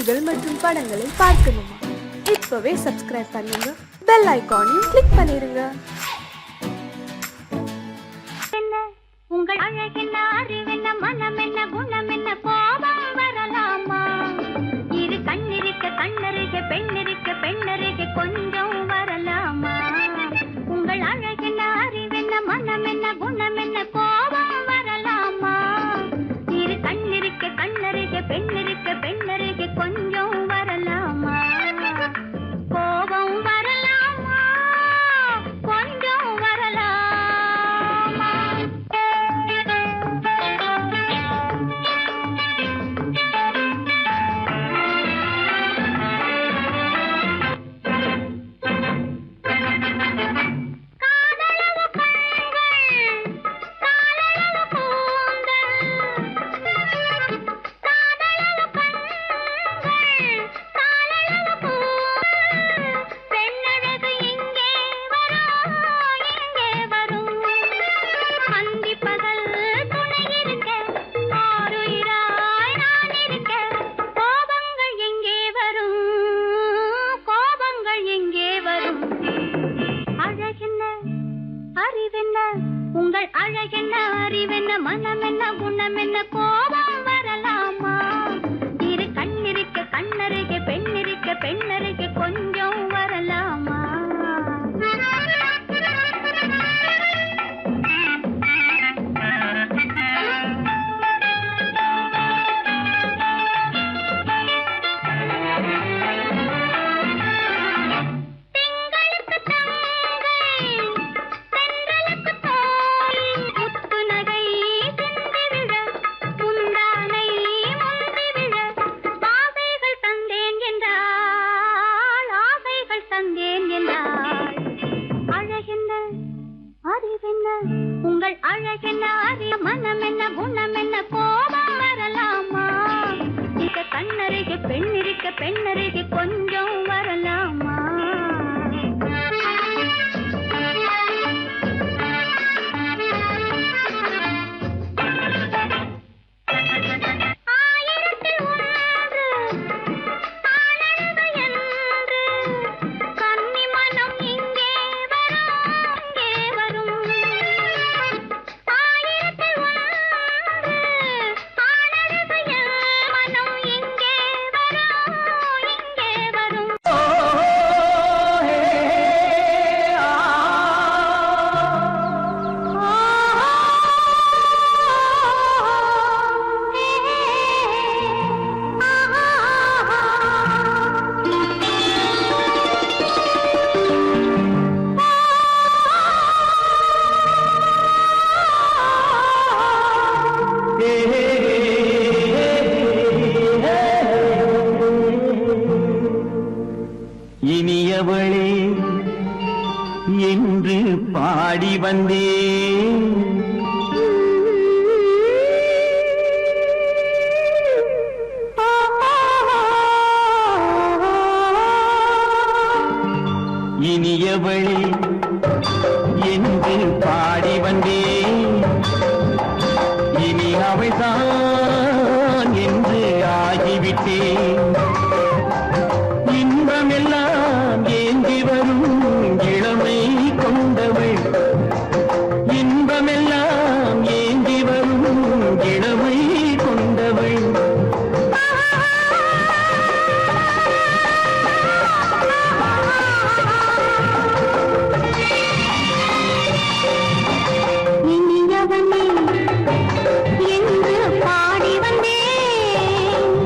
பாடல்கள் மற்றும் படங்களை பார்க்கணுமா? இப்பவே சப்ஸ்கிரைப் பண்ணுங்க, பெல் ஐகானையும் கிளிக் பண்ணிருங்க. உங்கள் அழகென்ன, அறிவென்ன, மனம் என்ன, குணம் என்ன, கோபம் வரலாமா? இரு கண்ணிருக்க கண்ணருக, பெண்ணிருக்க பெண்ணருக, கொஞ்சம் வரலாமா? உங்கள் அழகென்ன, அறிவென்ன, மனம் என்ன, குணம் என்ன, கோபம் வரலாமா? இரு கண்ணிருக்க கண்ணருக, பெண்ணிருக்க பெண்ணருக, கொஞ்சம் வரலாமா? கோபம் வரலாமா? கொஞ்சம் வரலாமா? உங்கள் அழகென்ன, அறிவென்ன, மனம் என்ன, குணம் என்ன, கோபம் வரலாமா? இரு கண்ணிருக்க கண்ணருகே, பெண்ணிருக்க பெண்ணருகே, கொஞ்சம் வரலாமா? உங்கள் அழகென்ன, அறிய, மனம் என்ன, குணம் என்ன, கோபம் வரலாமா? இங்க கண்ணருகே, பெண்ணிருக்க பெண்ணருகே, கொஞ்சம் வரலாமா? இனியவளே என்று பாடி வந்தேன், இனியவளே என்று பாடி வந்தேன், இனி அவள்தான் என்று ஆகிவிட்டேன். இன்பமெல்லாம் ஏந்தி வரும் இளமை கொண்டவள், இன்பமெல்லாம் ஏந்தி வரும் இளமை கொண்டவள். இனியவனே என்று பாடி வந்தேன்,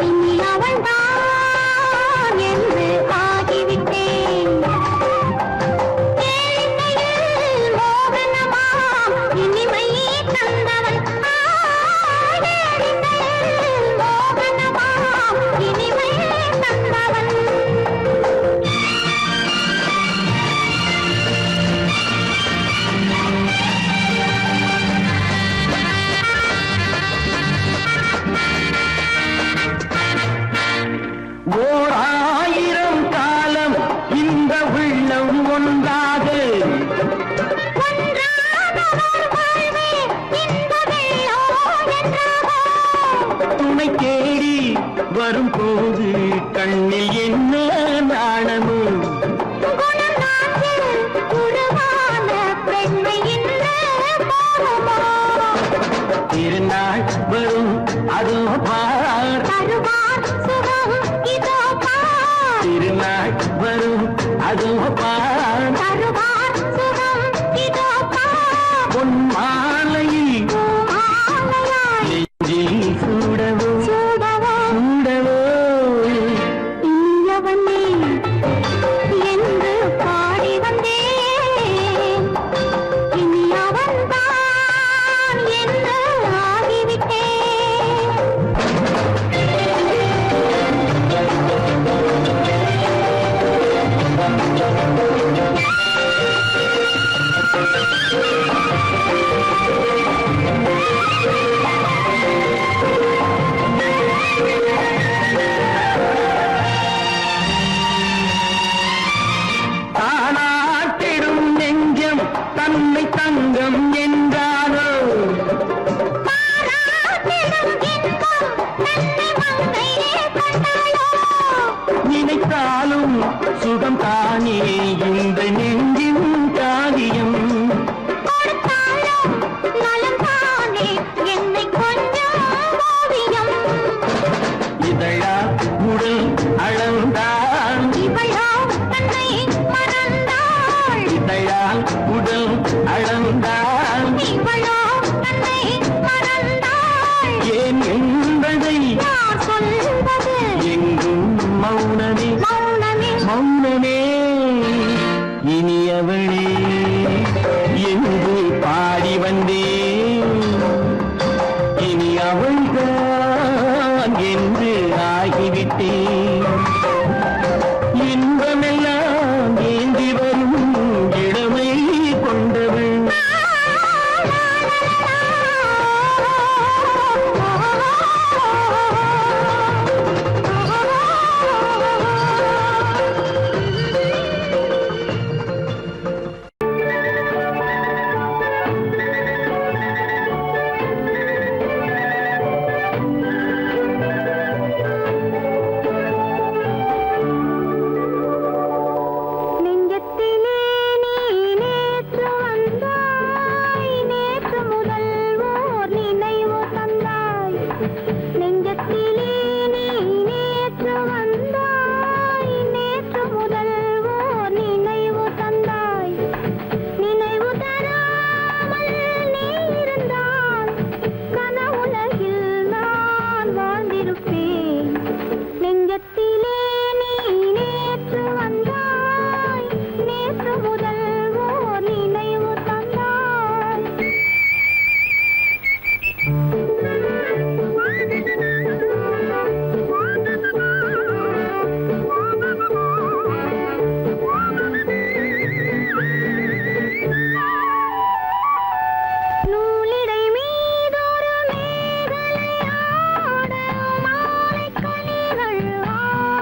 இனி அவள்தான் என்று ஆகிவிட்டேன். கேளிக்கையில் மோகனமாம் இனிமை தந்தவன், கேளிக்கையில் மோகனமாம் இனிமை தந்தவன். ஓர் ஆயிரம் காலம் இந்த உள்ளம் ஒன்றாக, துணை தேடி வரும்போது கண்ணில் என்ன நாணமோ குணநாட்டில் உருவான பெண்மை இந்த பாவமோ திருநாள் வரும் அதோ பார் தருவார் சுகம் இதோ பார் திருநாள் வரும் அதோ பார் தருவார் சுகம் இதோ பார் பொன் மாலையில் மாலையாய் நெஞ்சில் சூடவோ சூடவோ சூடவோ இனியவனே என்று பாடி வந்தேன் இனி அவன்தான் என்று ஆகிவிட்டேன் தானாட்டிடும் நெஞ்சம் தன்னை தங்கம் என்றாரோ பாராட்டிடும் இன்பம் தன்னை மங்கையே கண்டாளோ நினைத்தாலும் சுகம் தானே இந்த நெஞ்சின் காரியம் கொடுத்தாலும் நலம் தானே என்னை கொஞ்சம் ஓவியம் இதழா உடல் அளந்தான் இவளோ தன்னை மறந்தாள் இதழால் உடல் அளந்தான் இவளோ தன்னை மறந்தாள் ஏன் என்பதை யார் சொல்வது எங்கும் மௌனமே மௌனமே மௌனமே இனியவளே என்று பாடி வந்தேன் இனி அவள்தான் என்று ஆகிவிட்டேன் இன்பமெல்லாம் ஏந்தி வரும் இளமை கொண்டவள் நெஞ்சத்திலே நீ நேற்று வந்தாய் நேற்று முதல் ஓர் நினைவு தந்தாய் நெஞ்சத்திலே நீ நேற்று வந்தாய் நேற்று முதல் ஓர் நினைவு தந்தாய் நினைவு தராமல் நீ இருந்தால் கனவுலகில் நான் வாழ்ந்திருப்பேன் நெஞ்சத்திலே நீ நேற்று வந்தாய் நேற்று முதல் ஓர் நினைவு தந்தாய் நூலிடை மீதொரு மேகலை ஆட மாலைக் கனிகள் ஆட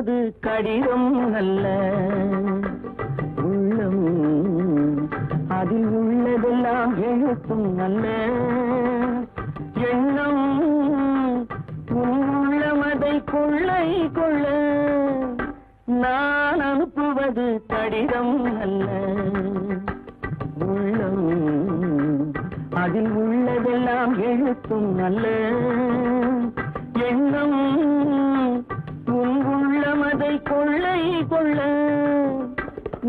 அனுப்புவது கடிதம் அல்ல உள்ளம் அதில் உள்ளதெல்லாம் எழுத்தும் அல்ல எண்ணம் உள்ளமதை கொள்ளை கொள்ள நான் அனுப்புவது கடிதம் அல்ல உள்ளம் அதில் உள்ளதெல்லாம் எழுத்தும் அல்ல எண்ணம் உள்ளமதை கொள்ளை கொள்ள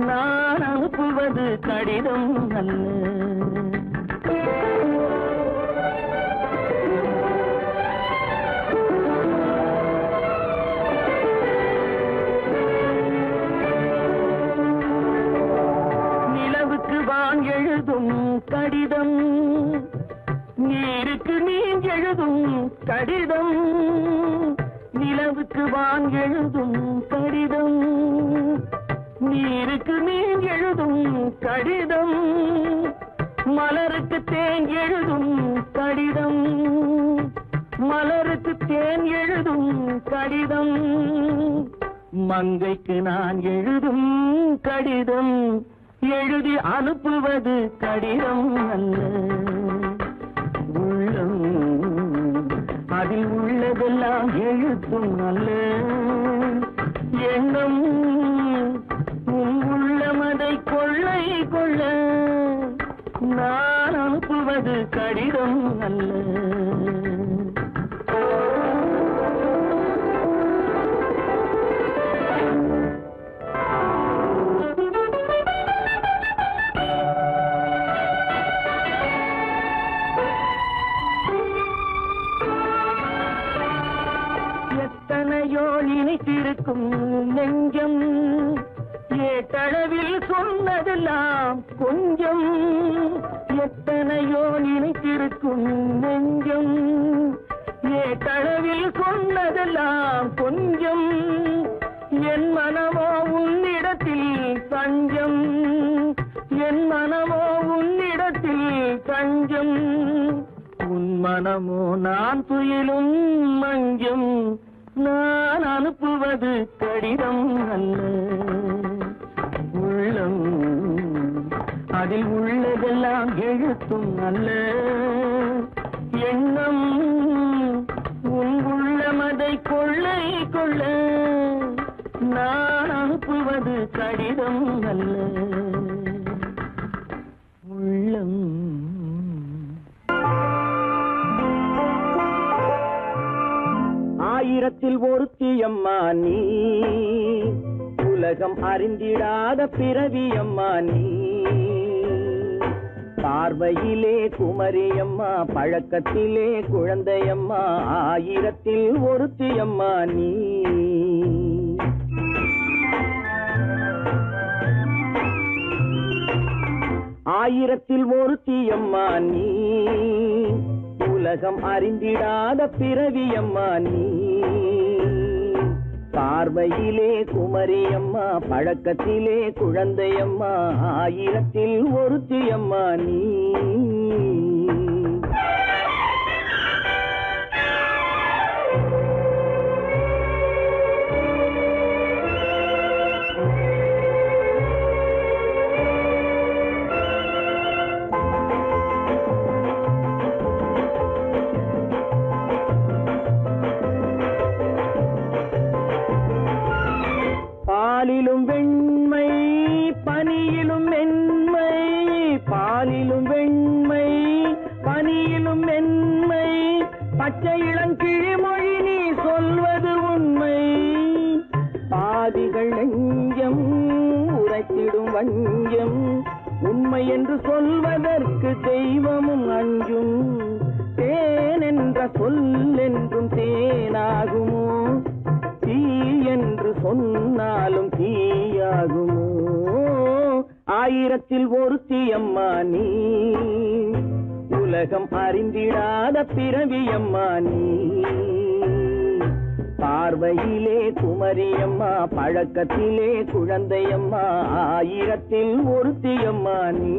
நான் அனுப்புவது கடிதம் அல்ல எழுதும் கடிதம் நீருக்கு நீர் எழுதும் கடிதம் நிலவுக்கு வான் எழுதும் கடிதம் நீருக்கு நீர் எழுதும் கடிதம் மலருக்கு தேன் எழுதும் கடிதம் மலருக்கு தேன் எழுதும் கடிதம் மங்கைக்கு நான் எழுதும் கடிதம் எழுதி அனுப்புவது கடிதம் அல்ல உள்ளம் அதில் உள்ளதெல்லாம் எழுத்தும் அல்ல எண்ணம் உள்ளமதை கொள்ளை கொள்ள நான் அனுப்புவது கடிதம் அல்ல நினைத்திருக்கும் நெஞ்சம் ஏட்டளவில் சொன்னதெல்லாம் கொஞ்சம் எத்தனையோ நினைத்திருக்கும் நெஞ்சம் ஏட்டளவில் சொன்னதெல்லாம் கொஞ்சம் என் மனமோ உன்னிடத்தில் தஞ்சம் என் மனமோ உன்னிடத்தில் தஞ்சம் உன் மனமோ நான் துயிலும் மஞ்சம் நான் அனுப்புவது கடிதம் அல்ல உள்ளம் அதில் உள்ளதெல்லாம் எழுத்தும் அல்ல எண்ணம் உன் உள்ளமதை கொள்ளை கொள்ள நான் அனுப்புவது கடிதம் அல்ல உள்ளம் ஆயிரத்தில் ஒருத்தியம்மா நீ உலகம் அறிந்திடாத பிறவியம்மா நீ பார்வையிலே குமரியம்மா பழக்கத்திலே குழந்தையம்மா ஆயிரத்தில் ஒருத்தியம்மா நீ ஆயிரத்தில் ஒருத்தியம்மா நீ உலகம் அறிந்திடாத பிறவியம்மா நீ பார்வையிலே குமரியம்மா பழக்கத்திலே குழந்தையம்மா ஆயிரத்தில் ஒருத்தியம்மா நீ பாலிலும் வெண்மை பனியிலும் மென்மை பாலிலும் வெண்மை பனியிலும் மென்மை பச்சை இளங்கிழிமொழி நீ சொல்வது உண்மை பாதிகள் நெஞ்சம் உரைத்திடும் வஞ்சம் உண்மை என்று சொல்வதற்கு தெய்வமும் அஞ்சும் தேன் என்ற சொல் என்றும் தேனாகுமோ தீ என்று சொன்னாலும் தீயாகுமோ ஆயிரத்தில் ஒருத்தியம்மா நீ உலகம் அறிந்திடாத பிறவியம்மா நீ பார்வையிலே குமரியம்மா பழக்கத்திலே குழந்தையம்மா ஆயிரத்தில் ஒருத்தியம்மா நீ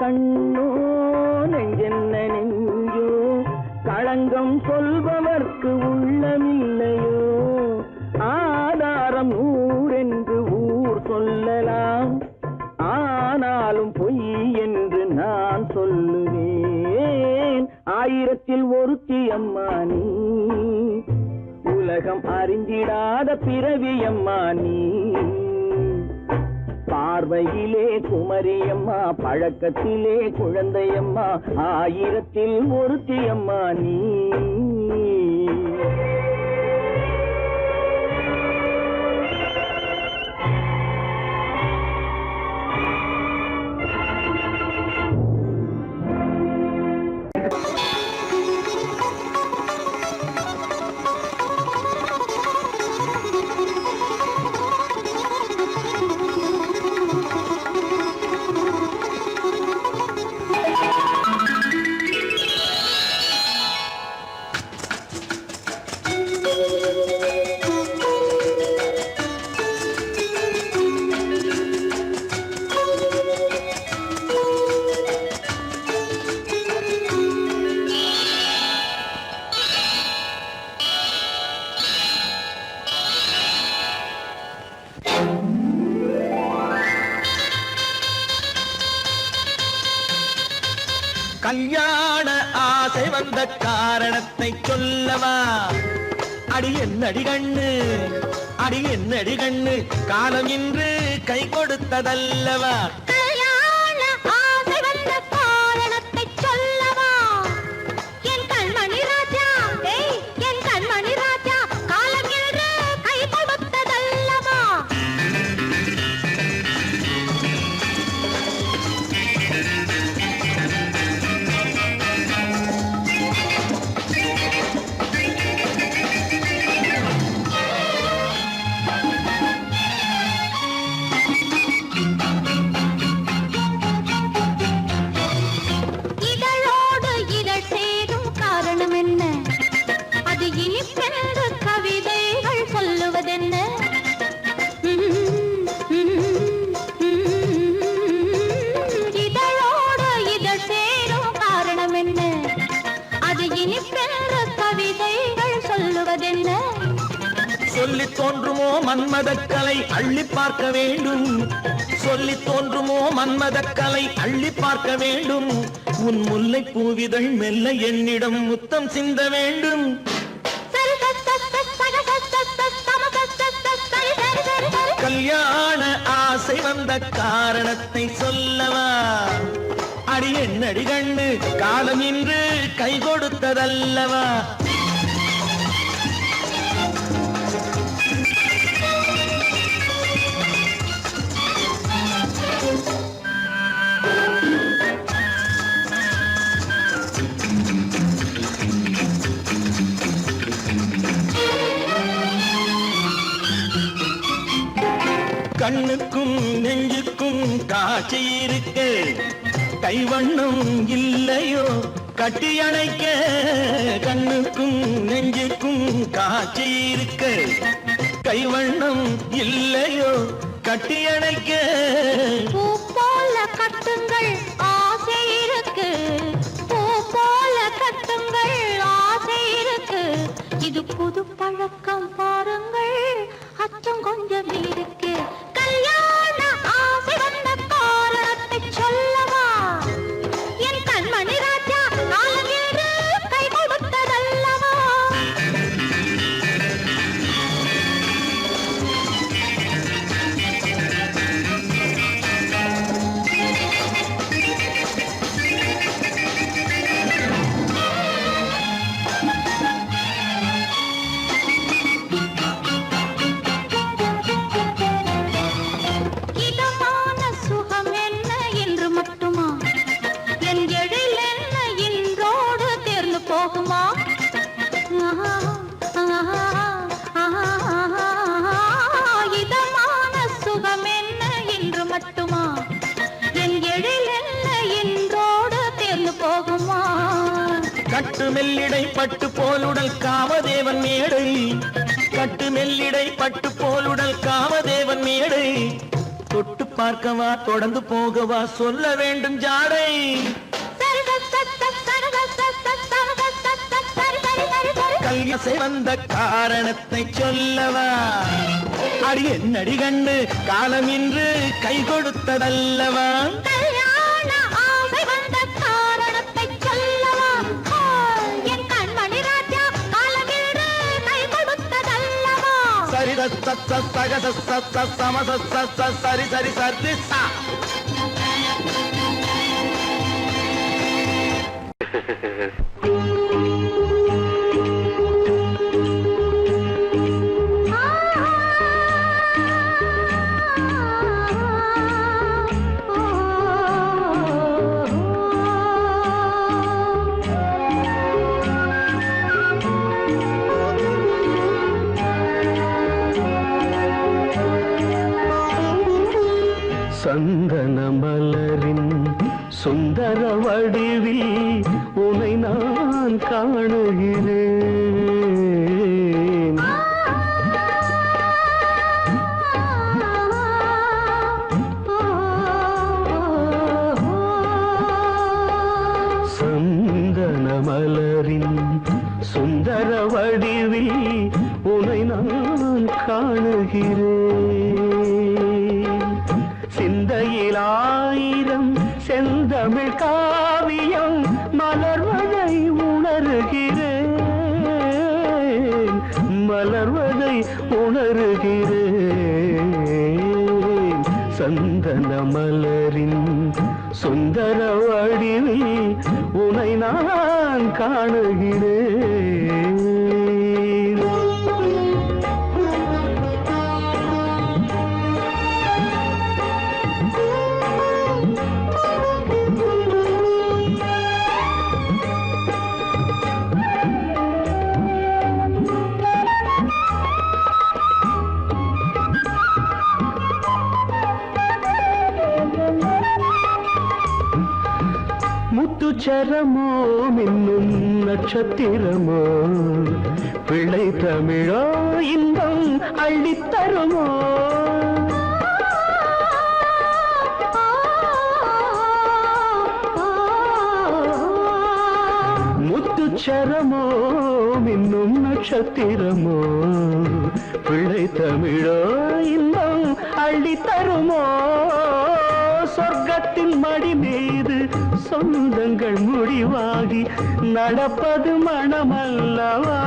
கண்ணோ நெஞ்சென்ன நெஞ்சோ களங்கம் சொல்பவர்க்கு உள்ளமில்லையோ ஆதாரம் ஊரென்று ஊர் சொல்லலாம் ஆனாலும் பொய் என்று நான் சொல்லுவேன் ஆயிரத்தில் ஒருத்தி அம்மா நீ உலகம் அறிந்திடாத பிறவி அம்மா நீ பார்வையிலே குமரியம்மா பழக்கத்திலே குழந்தையம்மா ஆயிரத்தில் ஒருத்தி அம்மா நீ கல்யாண ஆசை வந்த காரணத்தை சொல்லவா அடி என்னடி கண்ணு அடி என்னடி கண்ணு காலம் இன்று கை கொடுத்ததல்லவா கல்யாண ஆசை வந்த காரணத்தை சொல்லவா என் கண்மணி ராஜா என் கண்மணி ராஜா காலம் இன்று கை கொடுத்ததல்லவா சொல்லித் தோன்றுமோ மன்மதக்கலை அள்ளி பார்க்க வேண்டும் சொல்லித் தோன்றுமோ மன்மதக்கலை அள்ளி பார்க்க வேண்டும் உன் முல்லை பூவிதழ் மெல்ல என்னிடம் முத்தம் சிந்த வேண்டும் கல்யாண ஆசை வந்த காரணத்தை சொல்லவா அடி என்னடி கண்ணு காலம் இன்று கை கொடுத்ததல்லவா கண்ணுக்கும் நெஞ்சுக்கும் காட்சி இருக்க கைவண்ணம் இல்லையோ கட்டி அணைக்க கண்ணுக்கும் நெஞ்சுக்கும் காட்சி இருக்க கைவண்ணம் இல்லையோ கட்டி அணைக்க பூ போல கட்டுங்கள் ஆசை இருக்கு பூ போல கட்டுங்கள் ஆசை இருக்கு இது புது பழக்கம் பாருங்கள் அச்சம் கொஞ்சம் இருக்கு கல்யாண ஆசை வந்த காரணத்தை சொல்லவா என் கண்மணி ராஜா காலம் என்று கை கொடுத்ததல்லவா கட்டு மெல்லிடை பட்டு போலுடல் காமதேவன் மேடை கட்டு மெல்லிடை பட்டு போலுடல் காமதேவன் மேடை தொட்டு பார்க்கவா தொடர்ந்து போகவா சொல்ல வேண்டும் ஜாடை கையசை வந்த காரணத்தை சொல்லவா அடி என்னடி கண்டு காலம் இன்று கை கொடுத்ததல்லவா சரி சரி சரி சா சந்தன மலரின் சுந்தர வடிவில் உனை நான் காணுகிறேன் சந்தன மலரின் சுந்தர வடிவில் உனை நான் காணுகிறேன் சிந்தையில் ஆயிரம் செந்தமிழ் காவியம் மலர்வதை உணர்கிறேன் மலர்வதை உணர்கிறேன் சந்தன மலரின் சுந்தர வடிவில் உனை நான் காணுகிறேன் முத்துச்சரமோ மின்னும் நட்சத்திரமோ பிள்ளை தமிழோ இன்பம் அள்ளித்தருமோ முத்துச்சரமோ மின்னும் நட்சத்திரமோ பிள்ளை தமிழோ இன்பம் அள்ளித்தருமோ சொர்க்கத்தின் மடி மீது சொந்தங்கள் முடிவாகி நடப்பது மனமல்லவா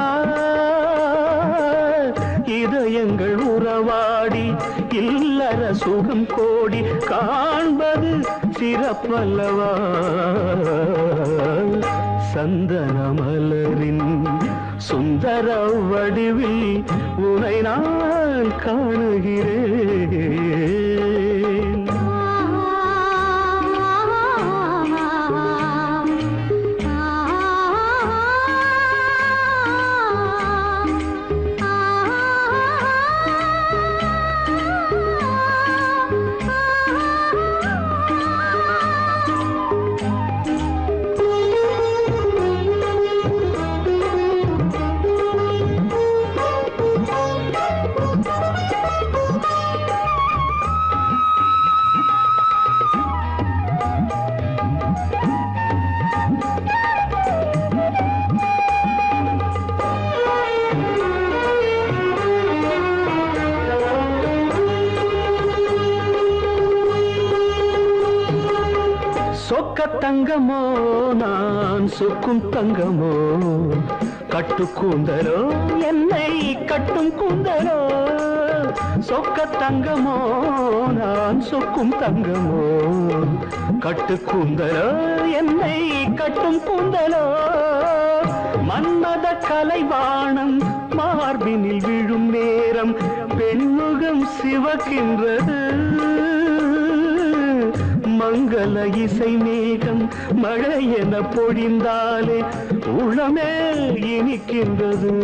இதயங்கள் உறவாடி இல்லற சுகம் கோடி காண்பது சிறப்பல்லவா சந்தன மலரின் சுந்தர வடிவில் உனை நான் காணுகிறேன் சொக்க தங்கமோ நான் சொக்கும் தங்கமோ கட்டு கூந்தலோ என்னை கட்டும் கூந்தலோ சொக்க தங்கமோ நான் சொக்கும் தங்கமோ கட்டு கூந்தலோ என்னை கட்டும் கூந்தலோ மன்மத கலைவாணம் மார்பினில் விழும் நேரம் பெண்முகம் சிவக்கின்றது மங்கள இசை மேகம் மழை என பொழிந்தாலே உளமே இனிக்கின்றது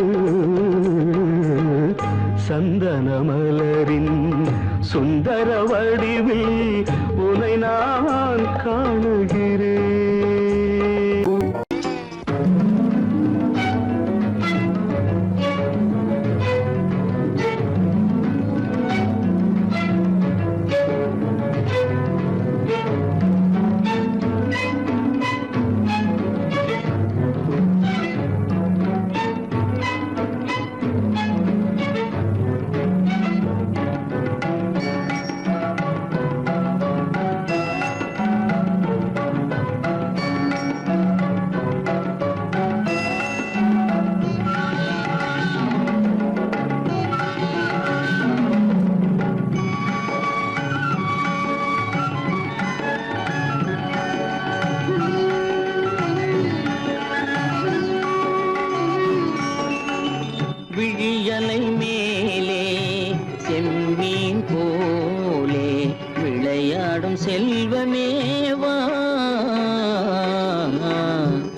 சந்தன மலரின் சுந்தர வடிவில் உனை நான் காணுகிறேன் விளையாடும் செல்வமேவா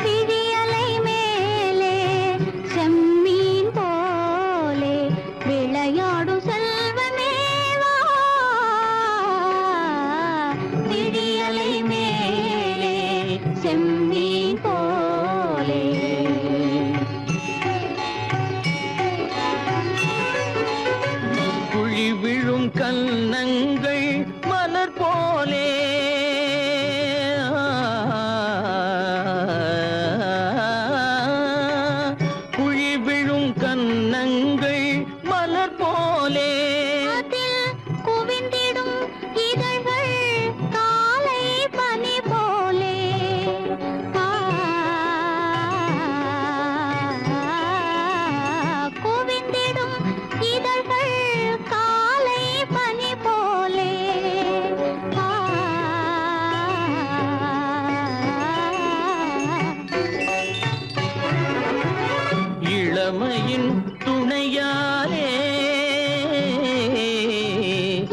விழியலை மேலே செம்மீன் போலே விளையாடும் செல்வமேவா விழியலை மேலே செம்மீன் போலே குழி விழும் கன்னங்கள் மலர் போலே குழி விழும் கன்னங்கள் மலர் போலே அதில் குவிந்திடும் இதழ்கள் காலை பனி போலே குவிந்திடும் இதழ்கள் காலை பனி போலே இளமையின் துணையாலே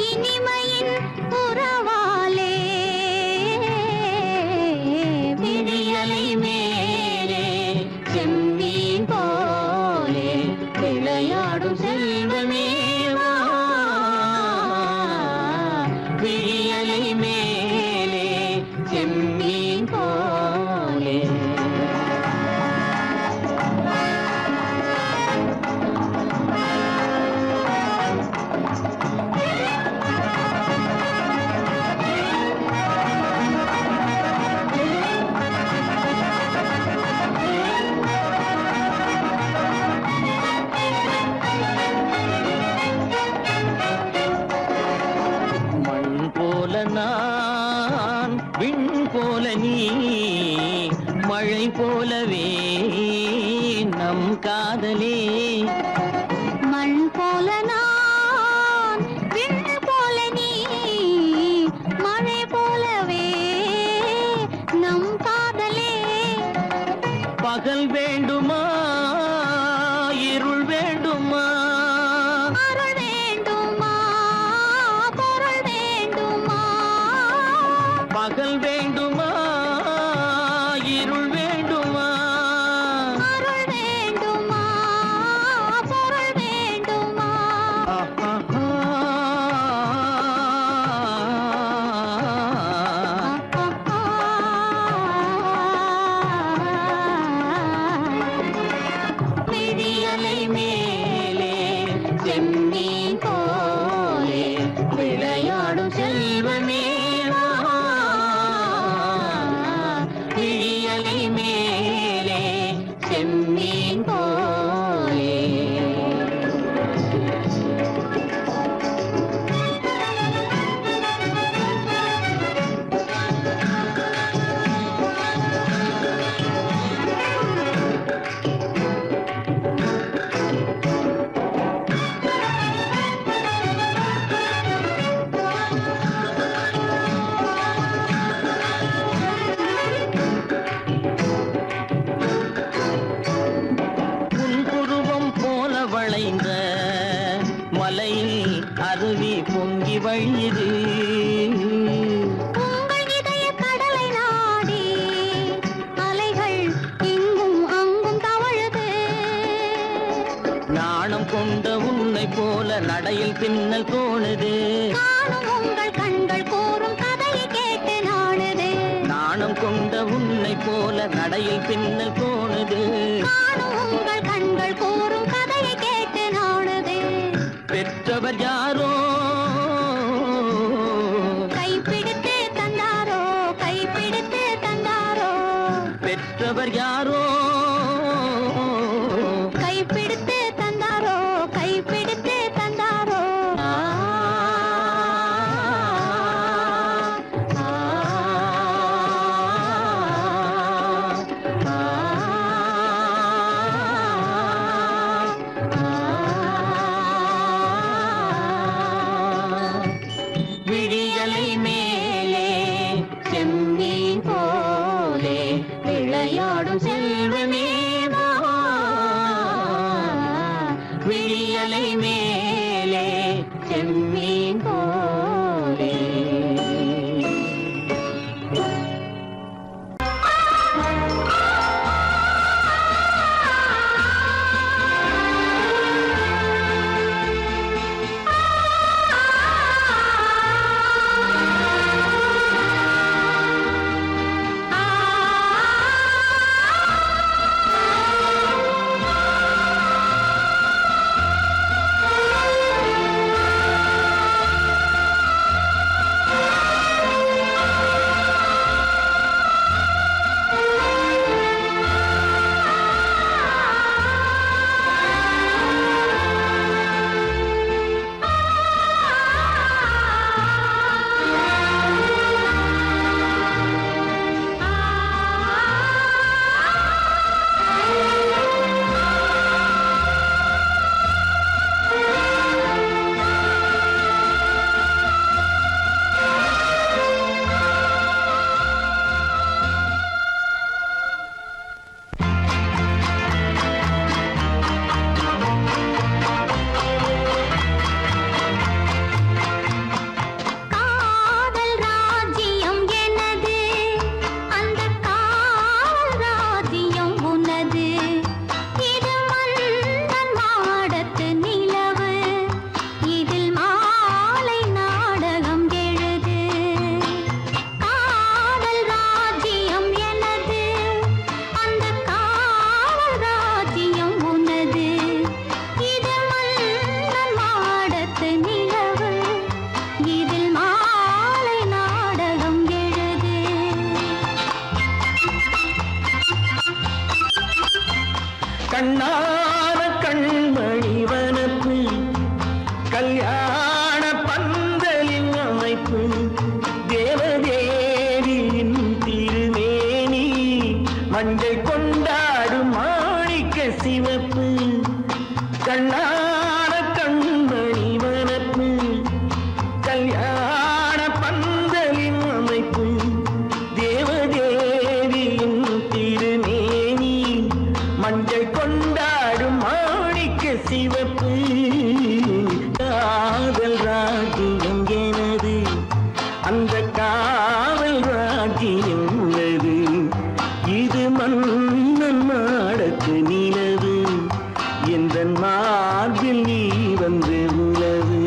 இனிமையின் உறவாலே விழியலை மேலே செம்மீன் போலே விளையாடும் செல்வமேவா விழியலை மேலே செம்மீன் போலே மண் போல நான் விண் போல நீ மழை போலவே நம் காதலே மண் போல நான் விண் போல நீ மழை போலவே நம் காதலே பகல் வேண்டுமா இருள் வேண்டுமா அருள் வேண்டுமா பொருள் வேண்டுமா பகல் வேண்டுமா இருள் வேண்டுமா அருள் வேண்டுமா பொருள் வேண்டுமா விழியலை மேலே செம்மீன் போலே விளையாடும் செல்வமேவா விழியலை மேலே செம்மீன் போலே புன்புருவம் போல வளைந்த மலையில் அருவி பொங்கி வழியுது உங்கள் இதய கடலை நாடி அலைகள் இங்கும் அங்கும் தவழுது நாணம் கொண்ட உன்னை போல நடையில் பின்னல் தோணுது காணும் உங்கள் கண்கள் கூறும் கதையை கேட்டு நாடுது நாணம் கொண்ட உன்னை போல நடையில் பின்னல் தோணுது காணும் உங்கள் கண்கள் கூறும் கதையை கேட்டு நாடுது பெற்றவர் யாரோ கைப்பிடித்து தந்தாரோ கைப்பிடித்து தந்தாரோ பெற்றவர் யாரோ கைப்பிடித்து தந்தாரோ கைப்பிடித்து தந்தாரோ விழியலை மேலே செம்மீன் போலே விளையாடும் செல்வமேவா விழியலை மேலே செம்மீன் போலே மஞ்சள் கொண்டாடும் மாணிக்க சிவப்பு கண்ணான கண்மணி வனப்பு கல்யாண பந்தலின் அமைப்பு தேவதேவியின் திருமேனி மஞ்சள் கொண்டாடும் மாணிக்க சிவப்பு காதல் ராஜ்யம் எனது அந்த காவல் ராஜ்யம் உள்ளது இது மன்னன் மாடத்து நிலவு எந்த மார்பில் நீ வந்து உலவு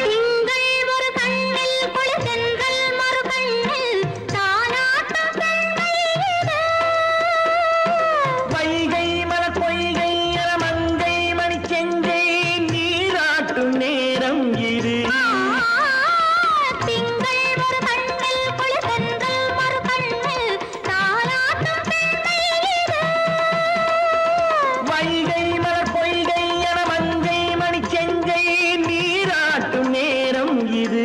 திங்கள் ஒரு கண்ணில் குளிர்தென்றல் மறு கண்ணில் தானாட்டம் பெண்கள் வைகை மலர் பொய்கை மங்கை மணி செங்கை நீராட்டும் நேரம் இது திங்கள் ஒரு கண்ணில் குளிர்தென்றல் மறு கண்ணில் தானாட்டம் பெண்கள் வைகை மலர் பொய்கை மங்கை மணி செங்கை நீராட்டும் நேரம் இது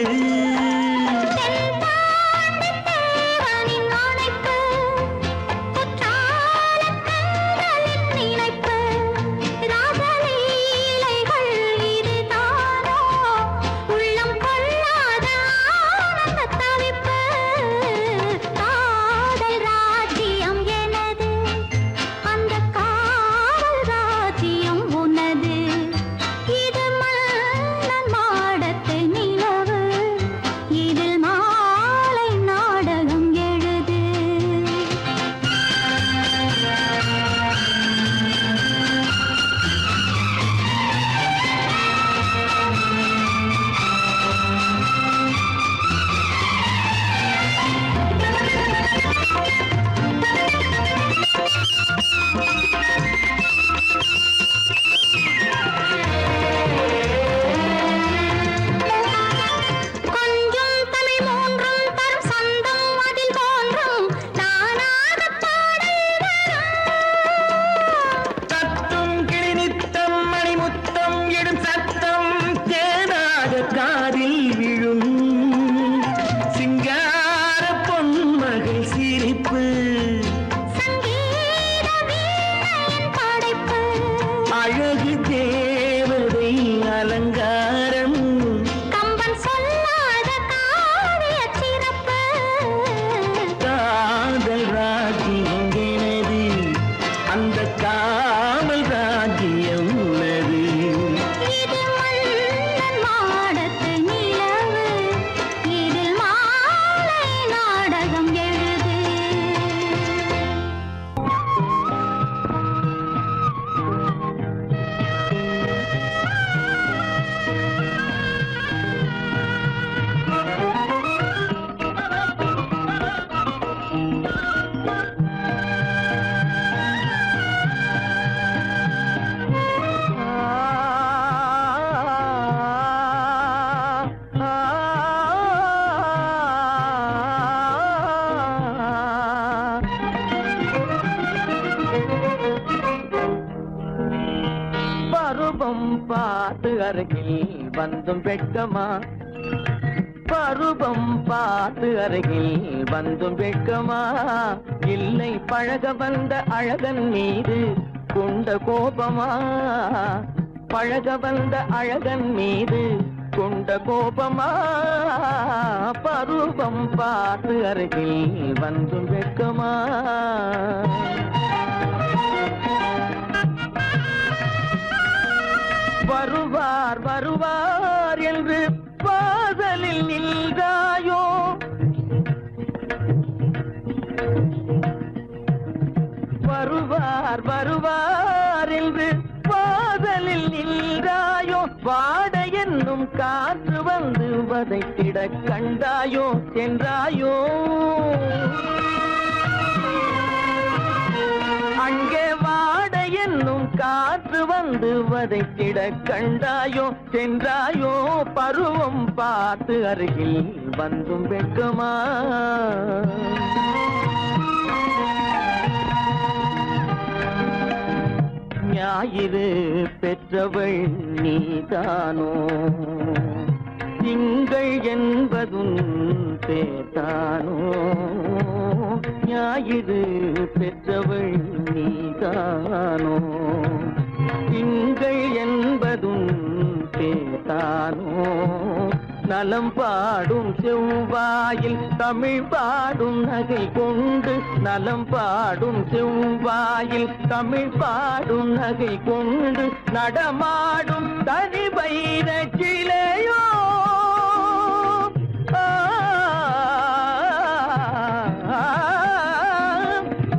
தேவனின் ஆணைப்பு குற்றாலக் கண்களின் நினைப்பு ராசலீலைகள் இதுதானோ உள்ளம் கொள்ளாத ஆனந்த தவிப்பு காதல் ராஜ்யம் எனது அந்த காவல் ராஜ்யம் உனது இது மன்னன் மாடத்து நிலவு இதில் மாலை நாடகம் எழுது கொஞ்சம் தமிழ் மூன்றும் தரும் சந்தம் அதில் தோன்றும் நானாக பாடல் வரும் தத்தும் கிளி நித்தம் மணிமுத்தம் இடும் சத்தம் தேனாக காதில் விழும் சிங்கார பொன்மகள் சிரிப்பு சங்கீத வீணையின் படைப்பு அழகு தேவதை அலங்காரம் கம்பன் சொல்லாத காவிய சிறப்பு காதல் ராஜ்யம் எனது அந்த காவல் ராஜ்யம் உள்ளது இது மன்னன் மாடத்து நிலவு இதில் மாலை நாடகம் எழுது பருவம் பார்த்து அருகில் வந்தும் வெட்கமா பருவம் பார்த்து அருகில் வந்தும் வெட்கமா இல்லை பழக வந்த அழகன் மீது கொண்ட கோபமா பழக வந்த அழகன் மீது கொண்ட கோபமா பருவம் பார்த்து அருகில் வந்தும் வெட்கமா வருவார் வருவார் என்று வாசலில் நின்றாயோ வருவார் வருவார் என்று வாசலில் நின்றாயோ வாட என்னும் காற்று வந்து வதைத்திட கண்டாயோ சென்றாயோ அங்கே வாட என்னும் காற்று வந்து வதைத்திட கண்டாயோ சென்றாயோ பருவம் பார்த்து அருகில் வந்தும் வெட்கமா ஞாயிறு பெற்றவள் நீதானோ திங்கள் என்பதும் பேத்தானோ ஞாயிறு பெற்றவள் நீதானோ திங்கள் என்பதும் பேத்தானோ நலம் பாடும் செவ்வாயில் தமிழ் பாடும் நகை கொண்டு நலம் பாடும் செவ்வாயில் தமிழ் பாடும் நகை கொண்டு நடமாடும் தனி வைர சிலையோ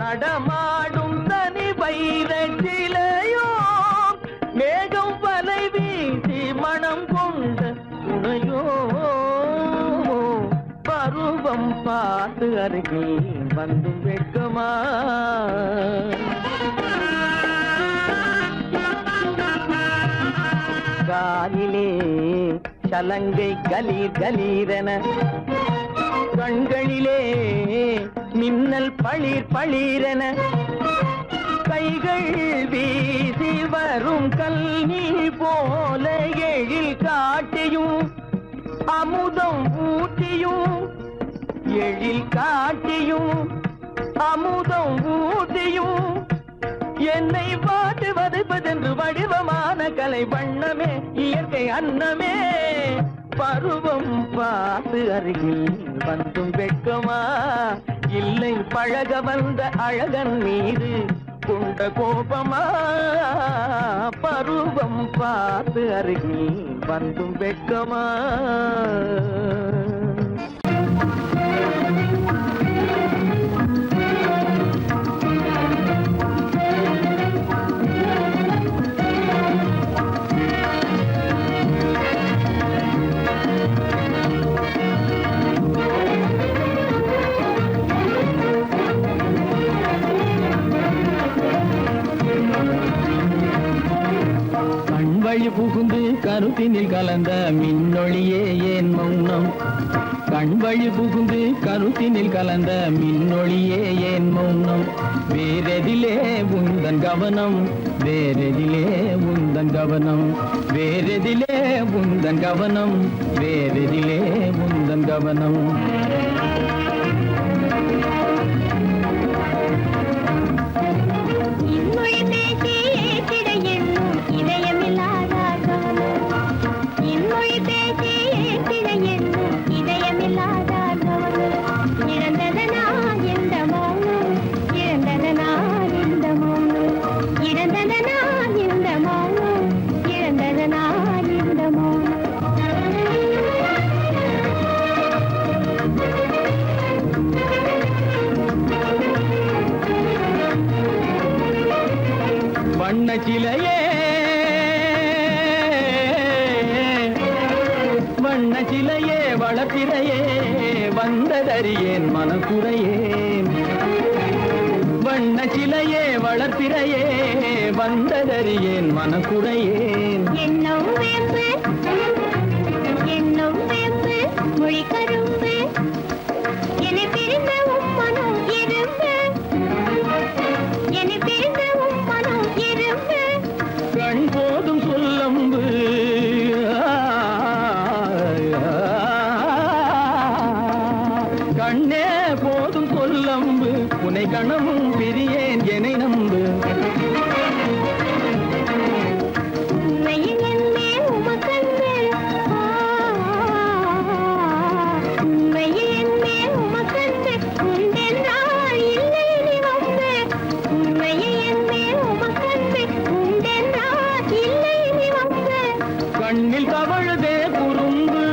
நடமாடும் தனி வைர சிலையோ மேகம் வலை வீசி மனம் கொண்ட துணையோ பருவம் பார்த்து அருகில் வந்து வெட்கமா காலிலே சலங்கை கலீர் கலீரென கண்களிலே மின்னல் பளிர் பளிரென கைகள் வீசி வரும் கல்வி போல எழில் காட்டியும் அமுதம் ஊட்டியும் எழில் காட்டியும் அமுதம் ஊட்டியும் என்னை பாட்டு வதைப்பதென்று வடிவமான கலை வண்ணமே இயற்கை அன்னமே பருவம் பார்த்து அருகில் வந்தும் வெட்கமா இல்லை பழக வந்த அழகன் மீது கொண்ட கோபமா பருவம் பார்த்து அருகில் வந்தும் வெட்கமா வழி புகுந்து கருத்தினில் கலந்த மின்னொளியே ஏன் மௌனம் கண் வழி புகுந்து கருத்தினில் கலந்த மின்னொளியே ஏன் மௌனம் வேறெதிலே உந்தன் கவனம் வேறெதிலே உந்தன் கவனம் வேறெதிலே உந்தன் கவனம் வேறெதிலே உந்தன் கவனம் வண்ணச்சிலையே வண்ணச்சிலையே வளர்ப்பிறையே வந்ததறியேன் மனக்குறையேன் வண்ணச்சிலையே வளர்ப்பிறையே வந்ததறியேன் மனக்குறையேன் என்னும் வேம்பு மொழி கரும்பு என்னை பிரிந்த உம்மனும் இரும்பு என்னை பிரிந்த உம்மனும் இரும்பு கண் போதும் சொல்லம்பு கண்ணே போதும் சொல்லம்பு உனை கணமும் பிரியேன் என்னை நம்பு உண்மையில் என்னே உமக்கன்று உண்மையில் என்னே உமக்கன்று உண்டென்றால் இல்லை நீ வந்து உண்மையில் என்னே உமக்கன்று உண்டென்றால் இல்லை நீ வந்து கண்ணில் தவழுதே குறும்பு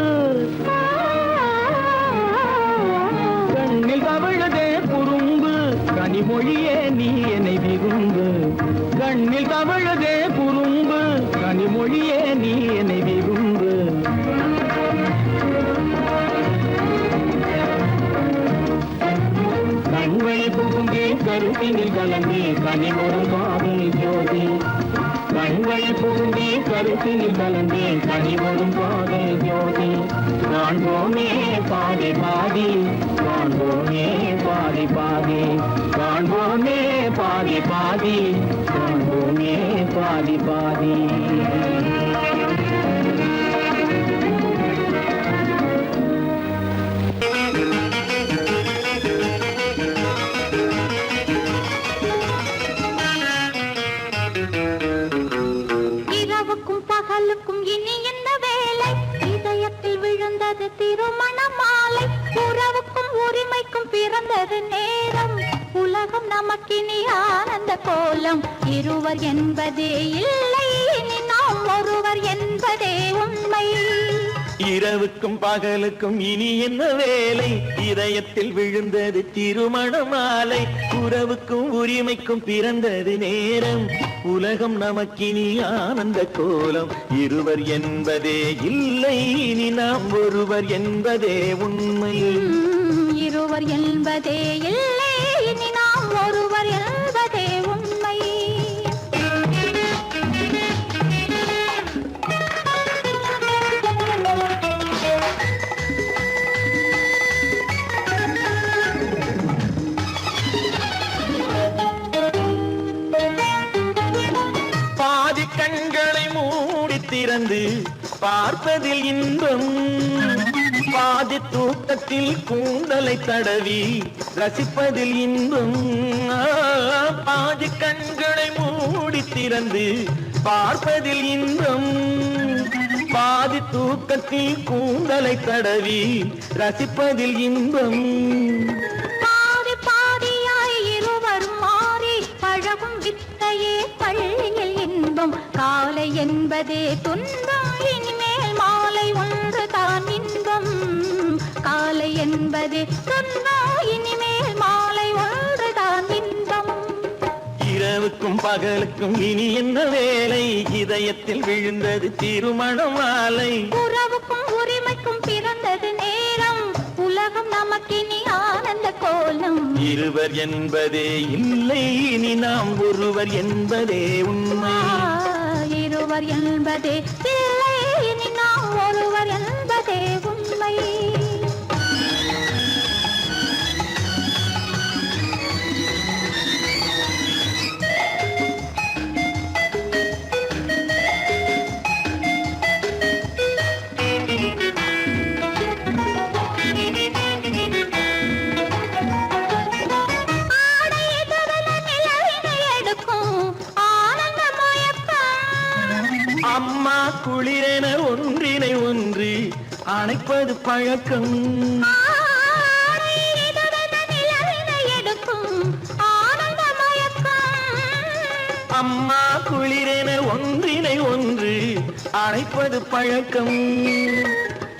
கண்ணில் தவழுதே குறும்பு கனிமொழியே நீ என்னை விரும்பு கண்ணில் தவழுதே குறும்பு கனிமொழியே நீ என்னை விரும்பு கண்வழி புகுந்தே கருத்தினில் கலந்தே கனிமொரு காதல் ஜோதி கண்டே கருத்தில் கலந்தே கனிவரும் பாதை ஜோதி காண்போமே பாதி பாதி காண்போமே பாதி பாதி காண்போமே பாதி பாதி காண்போமே பாதி பாதி இரவுக்கும் பகலுக்கும் இனி என்ன வேலை இதயத்தில் விழுந்தது திருமண மாலை உறவுக்கும் உரிமைக்கும் பிறந்தது நேரம் உலகம் நமக்கினி ஆனந்த கோலம் இருவர் என்பதே இல்லை இனி நாம் ஒருவர் என்பதே உண்மை இரவுக்கும் பகலுக்கும் இனி என்ன வேலை இதயத்தில் விழுந்தது திருமண மாலை உறவுக்கும் உரிமைக்கும் பிறந்தது நேரம் உலகம் நமக்கினி ஆனந்த கோலம் இருவர் என்பதே இல்லை இனி நாம் ஒருவர் என்பதே உண்மை இருவர் என்பதே இல்லை இனி நாம் ஒருவர் என்பதே உண்மை பாதி கண்களை மூடி திறந்து பார்ப்பதில் இன்பம் பாதி தூக்கத்தில் கூந்தலை தடவி ரசிப்பதில் இன்பம் பாதி கண்களை மூடி திறந்து பார்ப்பதில் இன்பம் பாதி தூக்கத்தில் கூந்தலை தடவி ரசிப்பதில் இன்பம் பாதி பாதியாய் இருவரும் மாறி பழகும் வித்தையே பள்ளியில் இன்பம் காலை என்பதே துன்பம் இனிமேல் மாலை ஒன்று தான் இன்பம் காலை என்பதே துன்பம் இனிமேல் மாலை ஒன்று தான் இன்பம் இரவுக்கும் பகலுக்கும் இனி என்ன வேலை இதயத்தில் விழுந்தது திருமண மாலை உறவுக்கும் உரிமைக்கும் பிறந்தது நேரம் உலகம் நமக்கினி ஆனந்த கோலம் இருவர் என்பதே இல்லை இனி நாம் ஒருவர் என்பதே உண்மை இருவர் என்பதே இல்லை இனி நாம் ஒருவர் என்பதே உண்மை அம்மா குளிரென ஒன்றினை ஒன்று அணைப்பது பழக்கம் அம்மா குளிரென ஒன்றினை ஒன்று அணைப்பது பழக்கம்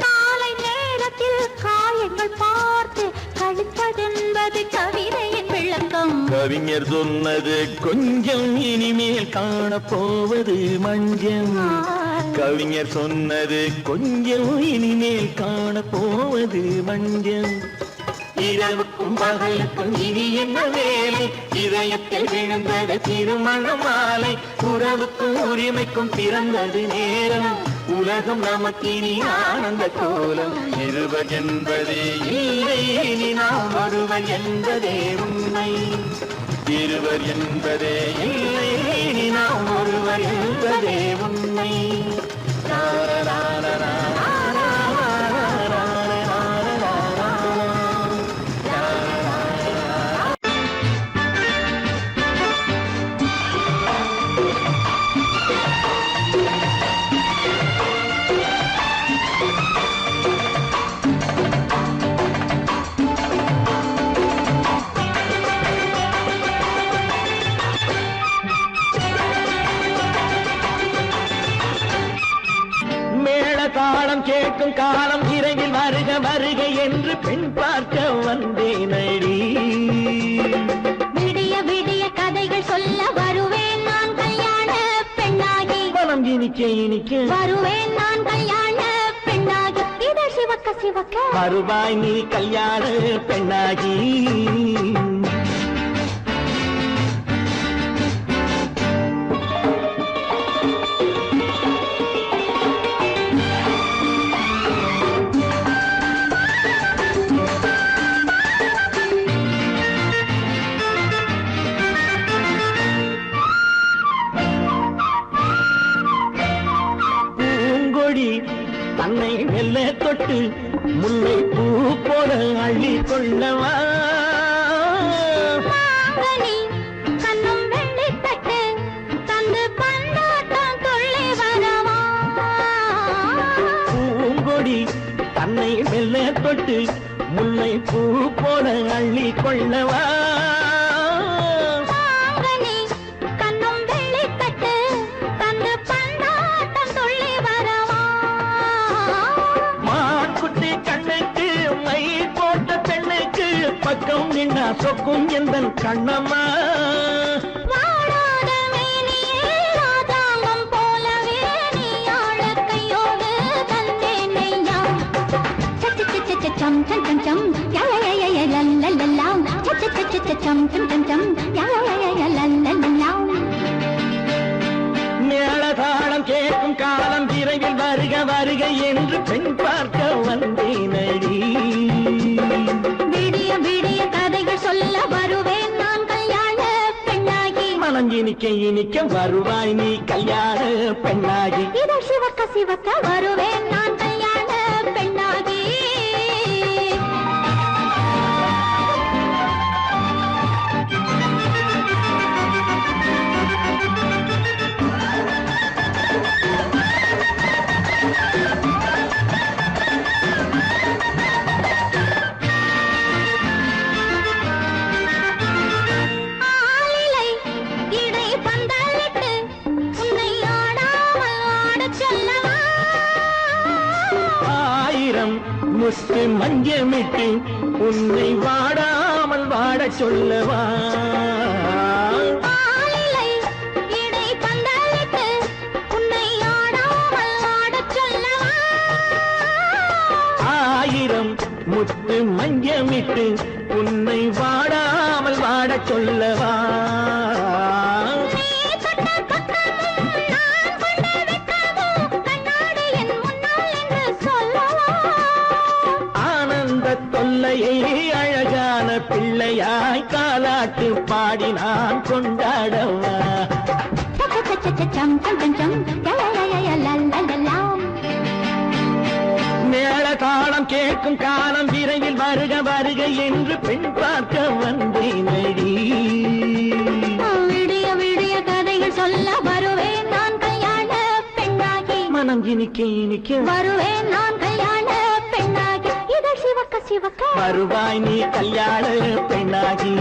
காலை நேரத்தில் காயங்கள் பார்த்து கழிப்பதென்பது கவிதையின் விளக்கம் கவிஞர் சொன்னது கொஞ்சம் இனிமேல் காணப்போவது மஞ்சம் கவிஞர் சொன்னது கொஞ்சம் இனிமேல் காணப்போவது மஞ்சம் இரவுக்கும் பகலுக்கும் இனி என்ன வேலை இதயத்தில் விழுந்தது திருமண மாலை உறவுக்கும் உரிமைக்கும் பிறந்தது நேரம் உலகம் நமக்கினி ஆனந்த கோலம் இருவர் என்பதே இல்லை இனி நாம் ஒருவர் என்பதே உண்மை இருவர் என்பதே இல்லை இனி நாம் ஒருவர் என்பதே உண்மை தாளம் கேட்கும் காலம் இறையில் வருக வருக என்று பெண் பார்க்க வந்தேன் அடி விடிய விடிய கதைகள் சொல்ல வருவேன் நான் கல்யாண பெண்ணாகி மனம் இனிக்க இனிக்க வருவேன் நான் கல்யாண பெண்ணாகி இதை சிவக்க சிவக்க வருவாய் நீ கல்யாண பெண்ணாகி பூங்கொடி தன்னை மெல்ல தொட்டு முல்லை பூ போல அள்ளி கொள்ளவா மாங்கனி கண்ணும் வெள்ளித்தட்டு தந்து பந்தாட்டம் துள்ளி வரவா பூங்கொடி தன்னை மெல்ல தொட்டு முல்லை பூ போல அள்ளி கொள்ளவா மாங்கனி கண்ணும் வெள்ளித்தட்டு தந்து பந்தாட்டம் துள்ளி வரவா மான்குட்டி கண்ணுக்கு மை போட்ட பெண்ணுக்கு பக்கம் நின்னா சொக்கும் எந்தன் கண்ணம்மா வாழாத மேனியே ராஜாங்கம் போலவே நீ ஆழக்கையோடு தந்தேன் நெய்யா சம் சம் சம் சம் யா யா யா யா லல்லல்லா சம் சம் சம் சம் யா யா யா யா லல்லல்லா மேளதாளம் கேட்கும் காலம் விரைவில் வருக வருக என்று பெண் பார்க்க வந்தேனடி விடிய விடிய கதைகள் சொல்ல வருவேன் நான் கல்யாண பெண்ணாகி மனம் இனிக்க இனிக்க வருவாய் நீ கல்யாண பெண்ணாகி இதழ் சிவக்க சிவக்க வருவேன் நான் கல்யாண பெண்ணாகி ஆளிலை இடை பந்தலிட்டு உன்னை ஆடாமல் ஆடச் சொல்லவா ஆயிரம் முத்து மஞ்சமிட்டு உன்னை வாடாமல் வாடச் சொல்லவா ஆளிலை இடை பந்தலிட்டு உன்னை ஆடாமல் ஆடச் சொல்லவா ஆயிரம் முத்து மஞ்சமிட்டு உன்னை வாடாமல் வாடச் சொல்லவா நீ தொட்ட பக்கமும் நான் கொண்ட வெட்கமும் கண்ணாடி என் முன்னால் என்று சொல்லவா ஆனந்த தொல்லையை அழகான பிள்ளையாய் காலாட்டு பாடி நான் கொண்டாடவா சம் சம் சம் சம் யா யா யா யா லல்லல்லா மேளதாளம் கேட்கும் காலம் விரைவில் வருக வருக என்று பெண் பார்க்க வந்தேனடி விடிய விடிய கதைகள் சொல்ல வருவேன் நான் கல்யாண பெண்ணாகி மனம் இனிக்க இனிக்க வருவேன் நான் கல்யாண பெண்ணாகி இதழ் சிவக்க சிவக்க வருவாய் நீ கல்யாண பெண்ணாகி